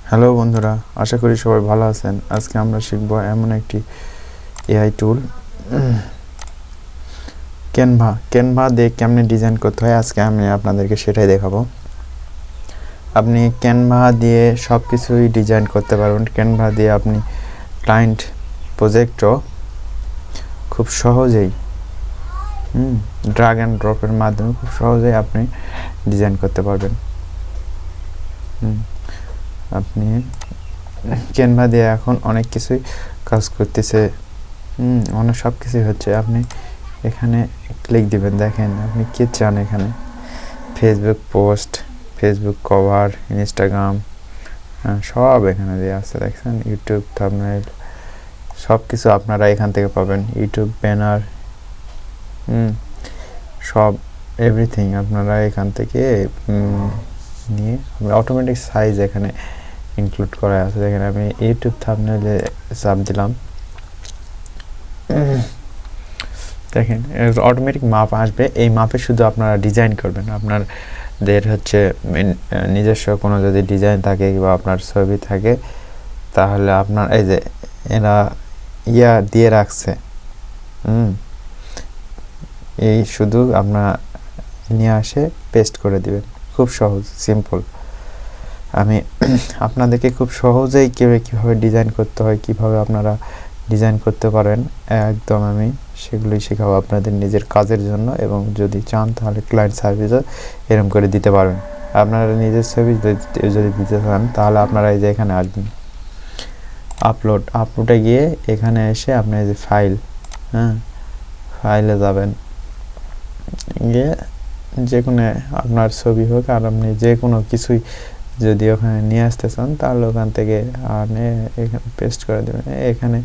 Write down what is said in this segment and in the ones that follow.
Hello বন্ধুরা, আশা করি সবাই ভালো আছেন। আজকে আমরা শিখব এমন একটি এআই টুল ক্যানভা দিয়ে কেমনে ডিজাইন করতে হয়। আজকে আমি আপনাদেরকে সেটাই দেখাবো। আপনি ক্যানভা দিয়ে সব কিছুই ডিজাইন করতে পারবেন। ক্যানভা দিয়ে আপনি ক্লায়েন্ট প্রজেক্টও খুব সহজেই ড্রাগ অ্যান্ড ড্রপের মাধ্যমে খুব সহজেই আপনি ডিজাইন করতে পারবেন। আপনি ক্যানভা দিয়ে এখন অনেক কিছুই কাজ করতেছে, অনেক সব কিছুই হচ্ছে। আপনি এখানে ক্লিক দিবেন, দেখেন আপনি কি চান। এখানে Facebook post, Facebook cover, Instagram সব এখানে দিয়ে আছে, দেখছেন। ইউটিউব থাম্বনেইল সব কিছু আপনারা এখান থেকে পাবেন। ইউটিউব ব্যানার সব এভরিথিং আপনারা এখান থেকে নিয়ে অটোমেটিক সাইজ এখানে ইনক্লুড করা আছে। দেখেন আমি ইউটিউব থাম্বনেইলে চাপ দিলাম, দেখেন অটোমেটিক মাপ আসবে। এই মাপে শুধু আপনারা ডিজাইন করবেন। আপনাদের হচ্ছে নিজস্ব কোনো যদি ডিজাইন থাকে বা আপনার ছবি থাকে, তাহলে আপনার এই যে এরা দিয়ে রাখছে, এই শুধু আপনার নিয়ে আসে পেস্ট করে দিবেন। খুব সহজ, সিম্পল। আমি আপনাদেরকে খুব সহজেই কীভাবে ডিজাইন করতে হয়, কিভাবে আপনারা ডিজাইন করতে পারেন, একদম আমি সেগুলোই শেখাবো আপনাদের নিজের কাজের জন্য। এবং যদি চান তাহলে ক্লায়েন্ট সার্ভিসও এরকম করে দিতে পারবেন। আপনারা নিজের সার্ভিস যদি দিতে চান তাহলে আপনারা এই যে এখানে আসবেন, আপলোডে গিয়ে এখানে এসে আপনি এই যে ফাইলে যাবেন, গিয়ে যে কোনো আপনার ছবি হোক আর আপনি যে কোনো কিছুই যদি ওখানে নিয়ে আসতে চান তাহলে ওখান থেকে এখানে পেস্ট করে দেবেন। এখানে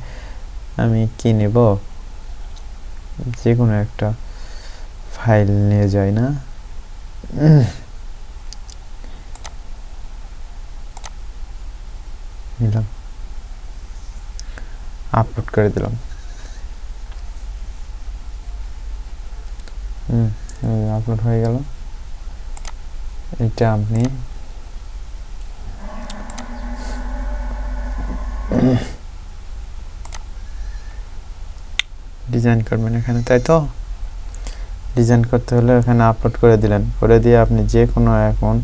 আমি কি নেব, যে কোনো একটা ফাইল নিয়ে যাই না, নিলাম, আপলোড করে দিলাম। আপলোড হয়ে গেল। এটা আপনি ডিজাইন করবেন এখানে, তাই তো? ডিজাইন করতে হলে এখানে আপলোড করে দিলেন, করে দিয়ে আপনি যে কোনো এখন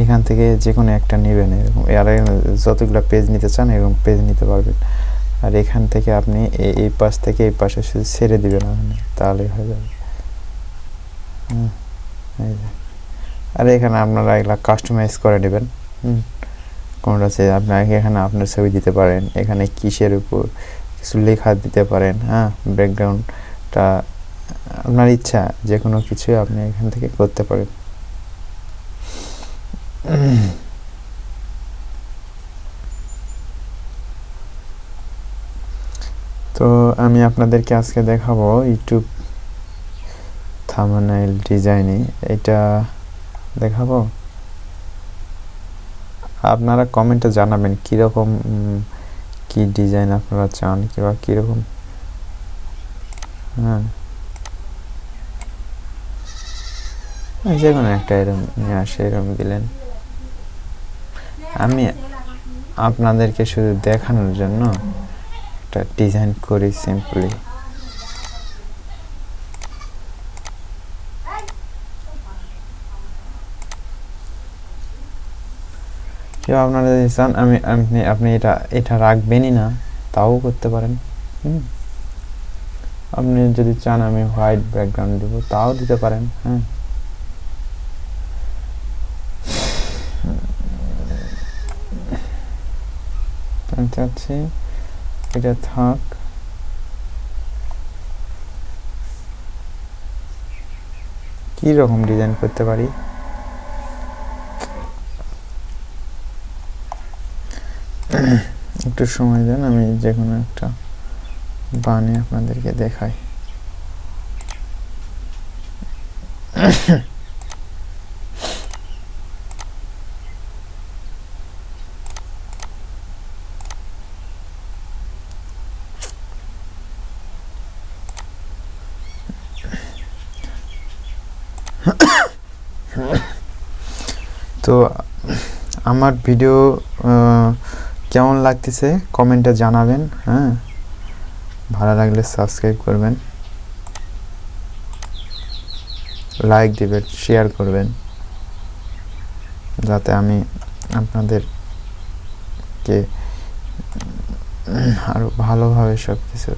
এখান থেকে যে কোনো একটা নেবেন। এরকম আর যতগুলো পেজ নিতে চান এরকম পেজ নিতে পারবেন। আর এখান থেকে আপনি এই পাশ থেকে এই পাশে শুধু ছেড়ে দিবেন, তাহলেই হয়ে যাবে। আর এখানে আপনারা এগুলা কাস্টমাইজ করে নেবেন। কোনটা আছে আপনারা এখানে আপনার ছবি দিতে পারেন, এখানে কিসের উপর কিছু লেখা দিতে পারেন। ব্যাকগ্রাউন্ডটা আপনার ইচ্ছা, যে কোনো কিছু আপনি এখান থেকে করতে পারেন। তো আমি আপনাদেরকে আজকে দেখাবো ইউটিউব থাম্বনেইল ডিজাইনে, এটা দেখাবো। আপনারা কমেন্টে জানাবেন কীরকম কি ডিজাইন আপনারা চান, কিংবা কীরকম। যে কোনো একটা এরকম নিয়ে আসে, এরকম দিলেন। আমি আপনাদেরকে শুধু দেখানোর জন্য একটা ডিজাইন করি সিম্পলি। কেউ আপনারা যদি চান আপনি এটা রাখবেনই না, তাও করতে পারেন। আপনি যদি চান আমি হোয়াইট ব্যাকগ্রাউন্ড দেব, তাও দিতে পারেন। আমি চাচ্ছি এটা থাক। কি রকম ডিজাইন করতে পারি, একটু সময় দেন, আমি যে কোনো একটা বানিয়ে আপনাদেরকে দেখাই। তো আমার ভিডিও কেমন লাগতেছে কমেন্টে জানাবেন। হ্যাঁ, ভালো লাগলে সাবস্ক্রাইব করবেন, লাইক দিবেন, শেয়ার করবেন, যাতে আমি আপনাদেরকে আরো ভালোভাবে সব কিছু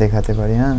দেখাতে পারি। হ্যাঁ,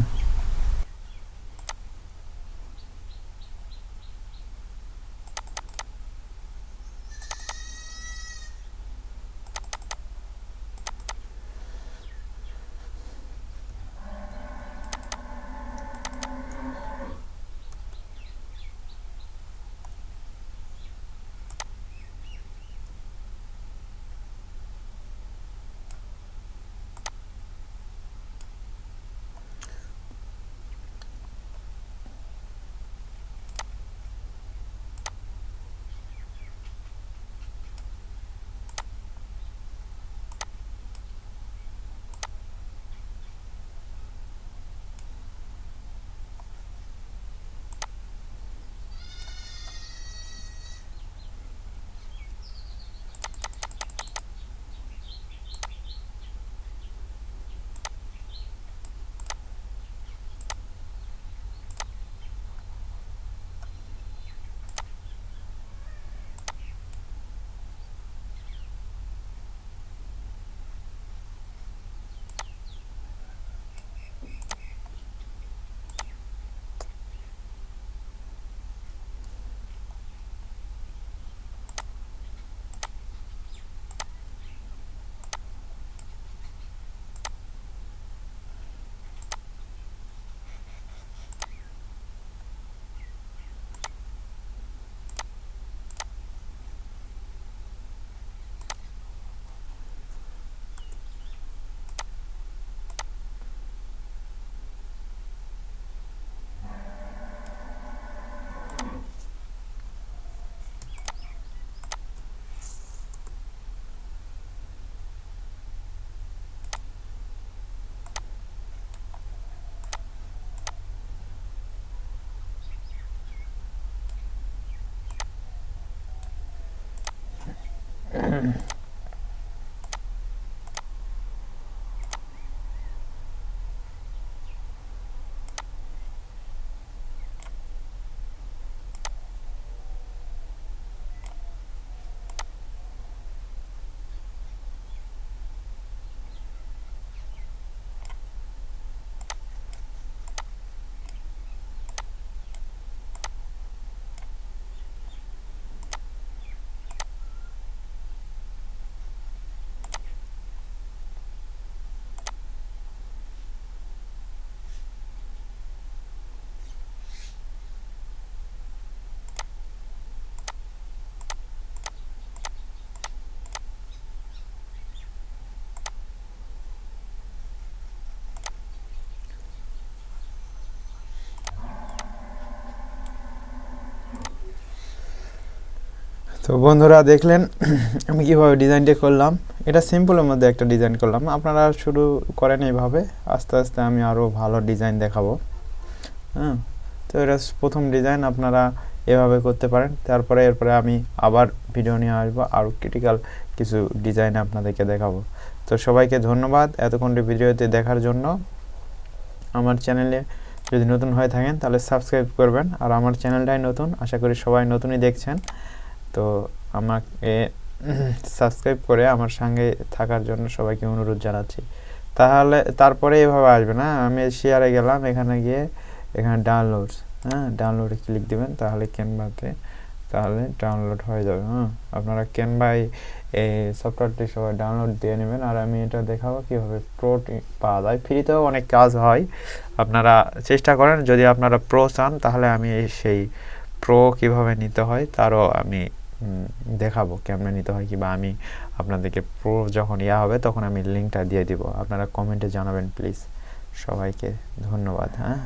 তো বন্ধুরা দেখলেন আমি কিভাবে ডিজাইনটা করলাম। এটা সিম্পলের মধ্যে একটা ডিজাইন করলাম, আপনারা শুরু করেন এইভাবে, আস্তে আস্তে আমি আরও ভালো ডিজাইন দেখাবো। হ্যাঁ, তো এটা প্রথম ডিজাইন, আপনারা এভাবে করতে পারেন। এরপরে আমি আবার ভিডিও নিয়ে আসবো, আরও ক্রিটিক্যাল কিছু ডিজাইন আপনাদেরকে দেখাবো। তো সবাইকে ধন্যবাদ এতক্ষণটি ভিডিওতে দেখার জন্য। আমার চ্যানেলে যদি নতুন হয়ে থাকেন তাহলে সাবস্ক্রাইব করবেন, আর আমার চ্যানেলটাই নতুন, আশা করি সবাই নতুনই দেখছেন। তো আমাকে সাবস্ক্রাইব করে আমার সঙ্গে থাকার জন্য সবাইকে অনুরোধ জানাচ্ছি। তারপরে এভাবে আসবে না, আমি শেয়ারে গেলাম, এখানে গিয়ে এখানে ডাউনলোডস, হ্যাঁ ডাউনলোডে ক্লিক দিবেন, তাহলে ক্যানভাতে ডাউনলোড হয়ে যাবে। হ্যাঁ, আপনারা ক্যানভায় এই সফটওয়্যারটি সবাই ডাউনলোড দিয়ে নেবেন। আর আমি এটা দেখাবো কীভাবে প্রো পাওয়া যায়, ফ্রিতেও অনেক কাজ হয়, আপনারা চেষ্টা করেন। যদি আপনারা প্রো চান তাহলে আমি সেই প্রো কীভাবে নিতে হয় তারও আমি দেখাবো, কেমনে নিতে হয়, কিংবা আমি আপনাদেরকে প্রো যখন হবে তখন আমি লিঙ্কটা দিয়ে দিব, আপনারা কমেন্টে জানাবেন প্লিজ। সবাইকে ধন্যবাদ। হ্যাঁ।